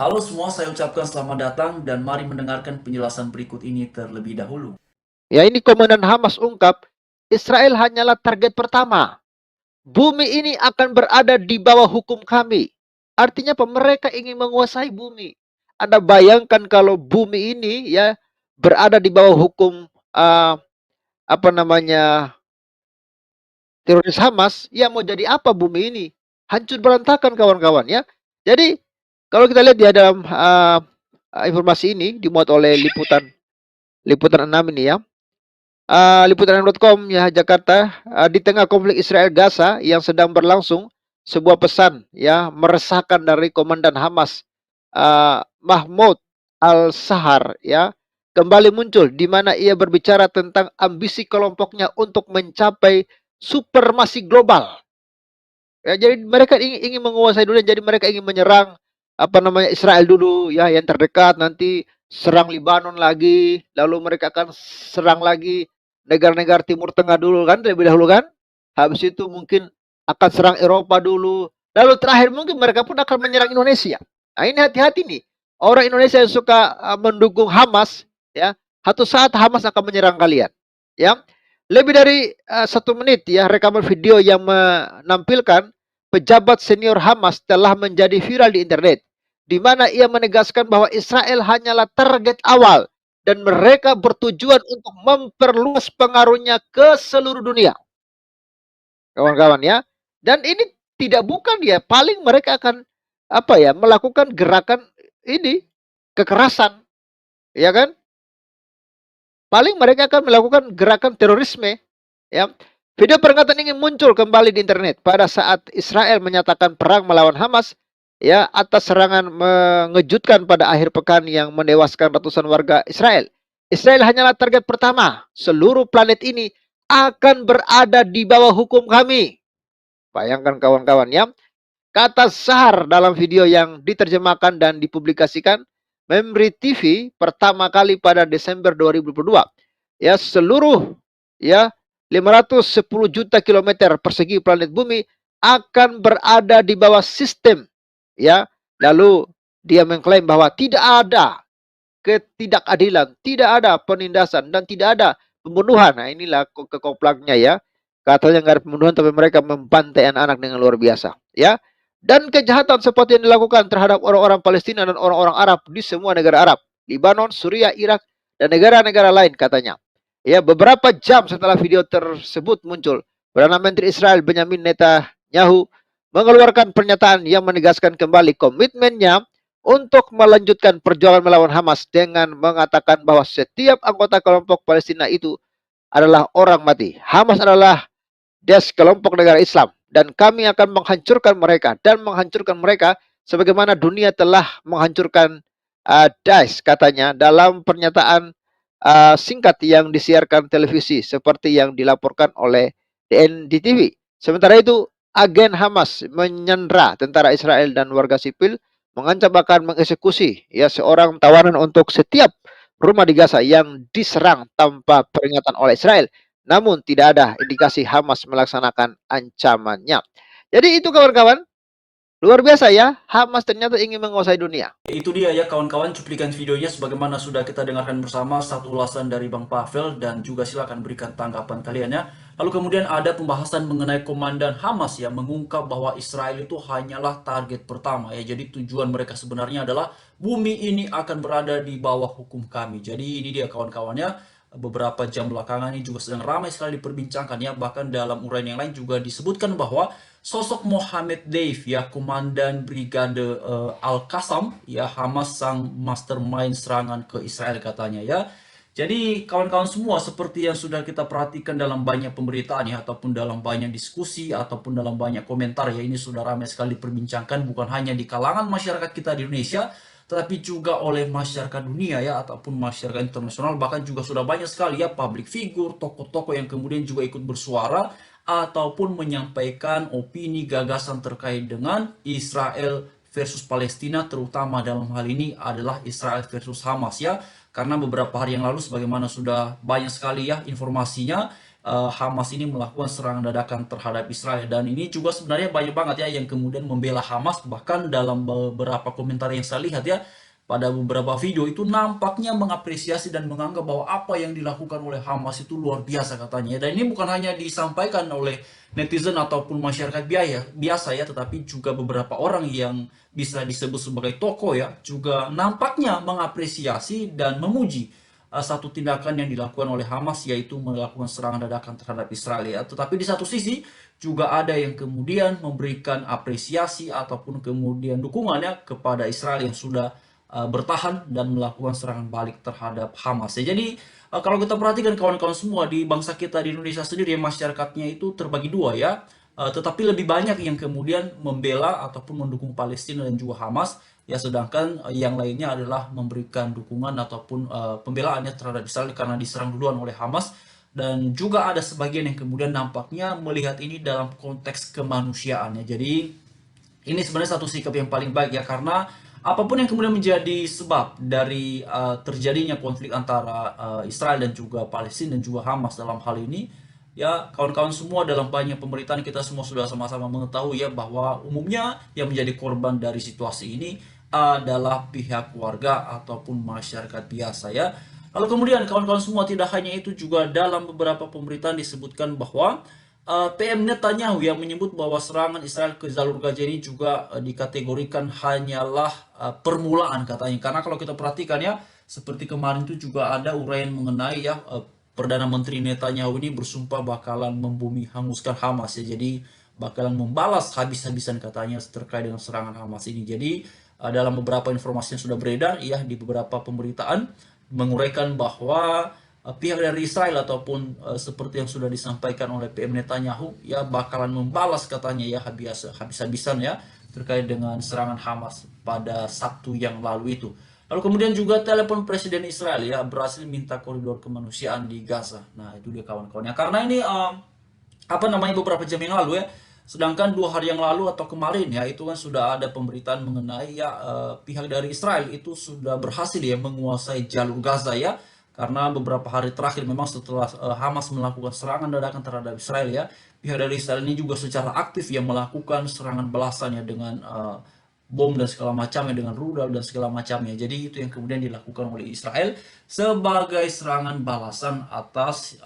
Halo semua, saya ucapkan selamat datang dan mari mendengarkan penjelasan berikut ini terlebih dahulu. Ya, ini Komandan Hamas ungkap, Israel hanyalah target pertama. Bumi ini akan berada di bawah hukum kami. Artinya apa? Mereka ingin menguasai bumi. Anda bayangkan kalau bumi ini ya berada di bawah hukum apa namanya teroris Hamas, ya mau jadi apa bumi ini? Hancur berantakan kawan-kawan ya. Jadi kalau kita lihat ya dalam informasi ini dimuat oleh liputan liputan 6 ini ya. Liputan.com ya Jakarta, di tengah konflik Israel Gaza yang sedang berlangsung, sebuah pesan ya meresahkan dari Komandan Hamas Mahmoud Al-Sahar ya kembali muncul di mana ia berbicara tentang ambisi kelompoknya untuk mencapai supremasi global. Ya, jadi mereka ingin menguasai dunia, jadi mereka ingin menyerang apa namanya Israel dulu ya yang terdekat, nanti serang Libanon lagi, lalu mereka akan serang lagi negara-negara Timur Tengah dulu kan lebih dahulu kan. Habis itu mungkin akan serang Eropa dulu. Lalu terakhir mungkin mereka pun akan menyerang Indonesia. Nah, ini hati-hati nih. Orang Indonesia yang suka mendukung Hamas ya, satu saat Hamas akan menyerang kalian. Ya. Lebih dari 1 menit ya rekaman video yang menampilkan pejabat senior Hamas telah menjadi viral di internet, di mana ia menegaskan bahwa Israel hanyalah target awal dan mereka bertujuan untuk memperluas pengaruhnya ke seluruh dunia, kawan-kawan ya. Dan ini tidak bukan ya, paling mereka akan apa ya melakukan gerakan ini kekerasan, ya kan? Paling mereka akan melakukan gerakan terorisme. Ya. Video peringatan ini muncul kembali di internet pada saat Israel menyatakan perang melawan Hamas ya atas serangan mengejutkan pada akhir pekan yang menewaskan ratusan warga Israel. Israel hanyalah target pertama. Seluruh planet ini akan berada di bawah hukum kami. Bayangkan kawan-kawan ya. Kata Sahar dalam video yang diterjemahkan dan dipublikasikan Memri TV pertama kali pada Desember 2022. Ya, seluruh ya 510 juta kilometer persegi planet bumi akan berada di bawah sistem ya. Lalu dia mengklaim bahwa tidak ada ketidakadilan, tidak ada penindasan dan tidak ada pembunuhan. Nah, inilah kekoplaknya ya. Katanya nggak ada pembunuhan tapi mereka membantai anak-anak dengan luar biasa ya. Dan kejahatan seperti yang dilakukan terhadap orang-orang Palestina dan orang-orang Arab di semua negara Arab, Libanon, Suriah, Irak, dan negara-negara lain katanya. Ya, beberapa jam setelah video tersebut muncul, Perdana Menteri Israel Benjamin Netanyahu mengeluarkan pernyataan yang menegaskan kembali komitmennya untuk melanjutkan perjuangan melawan Hamas dengan mengatakan bahwa setiap anggota kelompok Palestina itu adalah orang mati. Hamas adalah kelompok negara Islam dan kami akan menghancurkan mereka dan menghancurkan mereka sebagaimana dunia telah menghancurkan Daesh katanya dalam pernyataan singkat yang disiarkan televisi seperti yang dilaporkan oleh DNDTV. Sementara itu agen Hamas menyandra tentara Israel dan warga sipil, mengancam akan mengeksekusi ya seorang tawanan untuk setiap rumah di Gaza yang diserang tanpa peringatan oleh Israel. Namun tidak ada indikasi Hamas melaksanakan ancamannya. Jadi itu kawan-kawan, luar biasa ya, Hamas ternyata ingin menguasai dunia. Itu dia ya kawan-kawan cuplikan videonya sebagaimana sudah kita dengarkan bersama satu ulasan dari Bang Pavel dan juga silakan berikan tanggapan kalian ya. Lalu kemudian ada pembahasan mengenai komandan Hamas yang mengungkap bahwa Israel itu hanyalah target pertama ya. Jadi tujuan mereka sebenarnya adalah bumi ini akan berada di bawah hukum kami. Jadi ini dia kawan-kawannya, beberapa jam belakangan ini juga sedang ramai sekali diperbincangkan ya. Bahkan dalam uraian yang lain juga disebutkan bahwa sosok Mohammed Deif ya, komandan brigade Al-Qassam ya, Hamas sang mastermind serangan ke Israel katanya ya. Jadi kawan-kawan semua, seperti yang sudah kita perhatikan dalam banyak pemberitaan ya, ataupun dalam banyak diskusi, ataupun dalam banyak komentar ya, ini sudah ramai sekali diperbincangkan bukan hanya di kalangan masyarakat kita di Indonesia, tetapi juga oleh masyarakat dunia ya, ataupun masyarakat internasional, bahkan juga sudah banyak sekali ya public figure, tokoh-tokoh yang kemudian juga ikut bersuara ataupun menyampaikan opini gagasan terkait dengan Israel versus Palestina, terutama dalam hal ini adalah Israel versus Hamas ya. Karena beberapa hari yang lalu sebagaimana sudah banyak sekali ya informasinya, Hamas ini melakukan serangan dadakan terhadap Israel, dan ini juga sebenarnya banyak banget ya yang kemudian membela Hamas, bahkan dalam beberapa komentar yang saya lihat ya pada beberapa video itu nampaknya mengapresiasi dan menganggap bahwa apa yang dilakukan oleh Hamas itu luar biasa katanya. Dan ini bukan hanya disampaikan oleh netizen ataupun masyarakat biasa ya, tetapi juga beberapa orang yang bisa disebut sebagai tokoh ya juga nampaknya mengapresiasi dan memuji satu tindakan yang dilakukan oleh Hamas, yaitu melakukan serangan dadakan terhadap Israel ya. Tetapi di satu sisi juga ada yang kemudian memberikan apresiasi ataupun kemudian dukungannya kepada Israel yang sudah bertahan dan melakukan serangan balik terhadap Hamas ya. Jadi kalau kita perhatikan kawan-kawan semua, di bangsa kita di Indonesia sendiri masyarakatnya itu terbagi dua ya. Tetapi lebih banyak yang kemudian membela ataupun mendukung Palestina dan juga Hamas ya, sedangkan yang lainnya adalah memberikan dukungan ataupun pembelaannya terhadap Israel karena diserang duluan oleh Hamas. Dan juga ada sebagian yang kemudian nampaknya melihat ini dalam konteks kemanusiaan ya. Jadi ini sebenarnya satu sikap yang paling baik ya, karena apapun yang kemudian menjadi sebab dari terjadinya konflik antara Israel dan juga Palestina dan juga Hamas dalam hal ini ya, kawan-kawan semua dalam banyak pemberitaan kita semua sudah sama-sama mengetahui ya bahwa umumnya yang menjadi korban dari situasi ini adalah pihak keluarga ataupun masyarakat biasa ya. Lalu kemudian kawan-kawan semua, tidak hanya itu, juga dalam beberapa pemberitaan disebutkan bahwa PM Netanyahu yang menyebut bahwa serangan Israel ke jalur Gaza ini juga dikategorikan hanyalah permulaan katanya. Karena kalau kita perhatikan ya, seperti kemarin itu juga ada uraian mengenai ya Perdana Menteri Netanyahu ini bersumpah bakalan membumi hanguskan Hamas ya. Jadi bakalan membalas habis-habisan katanya terkait dengan serangan Hamas ini. Jadi dalam beberapa informasi yang sudah beredar ya di beberapa pemberitaan menguraikan bahwa pihak dari Israel ataupun seperti yang sudah disampaikan oleh PM Netanyahu ya bakalan membalas katanya ya habis-habisan ya terkait dengan serangan Hamas pada Sabtu yang lalu itu. Lalu kemudian juga telepon Presiden Israel ya berhasil minta koridor kemanusiaan di Gaza. Nah itu dia kawan-kawannya. Karena ini beberapa jam yang lalu ya. Sedangkan 2 hari yang lalu atau kemarin ya itu kan sudah ada pemberitaan mengenai ya pihak dari Israel itu sudah berhasil ya menguasai jalur Gaza ya. Karena beberapa hari terakhir memang setelah Hamas melakukan serangan dadakan terhadap Israel ya, pihak dari Israel ini juga secara aktif ya melakukan serangan balasan ya dengan bom dan segala macamnya, dengan rudal dan segala macamnya. Jadi itu yang kemudian dilakukan oleh Israel sebagai serangan balasan atas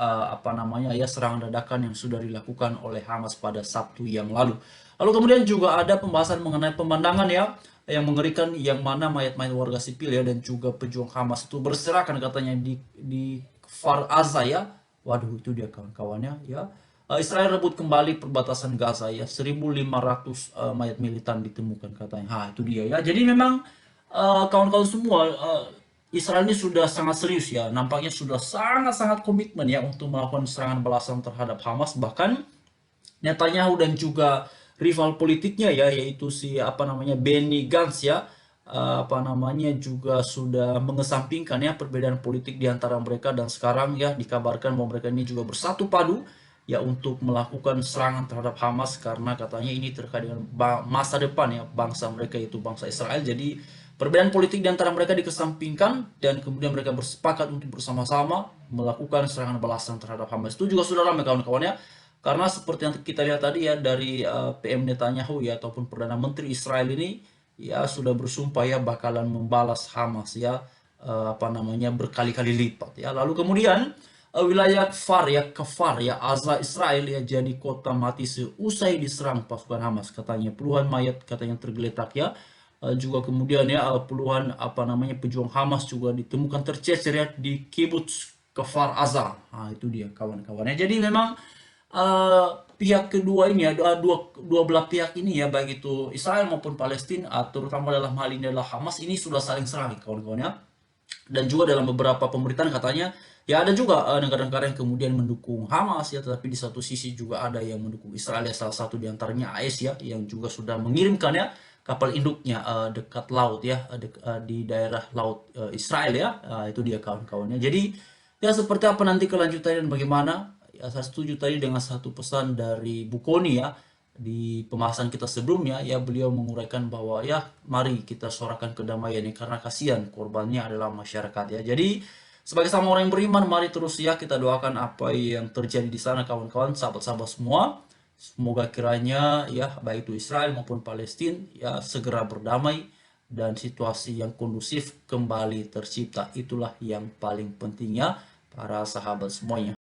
serangan dadakan yang sudah dilakukan oleh Hamas pada Sabtu yang lalu. Lalu kemudian juga ada pembahasan mengenai pemandangan ya yang mengerikan, yang mana mayat-mayat warga sipil ya dan juga pejuang Hamas itu berserakan katanya di Kfar Aza ya. Waduh itu dia kawan-kawannya ya. Israel rebut kembali perbatasan Gaza ya, 1.500 mayat militan ditemukan katanya. Itu dia ya. Jadi memang kawan-kawan semua, Israel ini sudah sangat serius ya. Nampaknya sudah sangat-sangat komitmen ya untuk melakukan serangan balasan terhadap Hamas. Bahkan Netanyahu dan juga rival politiknya ya, yaitu Benny Gantz ya, juga sudah mengesampingkan ya perbedaan politik di antara mereka, dan sekarang ya dikabarkan bahwa mereka ini juga bersatu padu ya untuk melakukan serangan terhadap Hamas, karena katanya ini terkait dengan masa depan ya bangsa mereka, yaitu bangsa Israel. Jadi perbedaan politik di antara mereka dikesampingkan dan kemudian mereka bersepakat untuk bersama-sama melakukan serangan balasan terhadap Hamas. Itu juga sudah ramai kawan-kawan ya. Karena seperti yang kita lihat tadi ya dari PM Netanyahu ya ataupun Perdana Menteri Israel ini ya sudah bersumpah ya bakalan membalas Hamas ya berkali-kali lipat ya. Lalu kemudian wilayah Kfar ya Aza Israel ya jadi kota mati seusai diserang pasukan Hamas, katanya puluhan mayat katanya tergeletak ya. Juga kemudian ya puluhan pejuang Hamas juga ditemukan tercecer ya di kibbutz Kfar Aza. Itu dia kawan-kawannya. Jadi memang pihak kedua ini ya, dua belah pihak ini ya, baik itu Israel maupun Palestina, terutama dalam hal ini adalah Hamas, ini sudah saling serang kawan-kawannya. Dan juga dalam beberapa pemberitaan katanya ya ada juga negara-negara yang kemudian mendukung Hamas ya, tetapi di satu sisi juga ada yang mendukung Israel ya, salah satu diantaranya AS ya yang juga sudah mengirimkan ya kapal induknya dekat laut ya, di daerah laut Israel ya. Itu dia kawan-kawannya. Jadi ya seperti apa nanti kelanjutannya dan bagaimana ya, saya setuju tadi dengan satu pesan dari Bukoni ya di pembahasan kita sebelumnya ya, beliau menguraikan bahwa ya mari kita suarakan kedamaian ini karena kasihan korbannya adalah masyarakat ya. Jadi Sebagai sama orang yang beriman, mari terus ya kita doakan apa yang terjadi di sana kawan-kawan, sahabat-sahabat semua. Semoga kiranya ya baik itu Israel maupun Palestina ya segera berdamai dan situasi yang kondusif kembali tercipta. Itulah yang paling pentingnya para sahabat semuanya.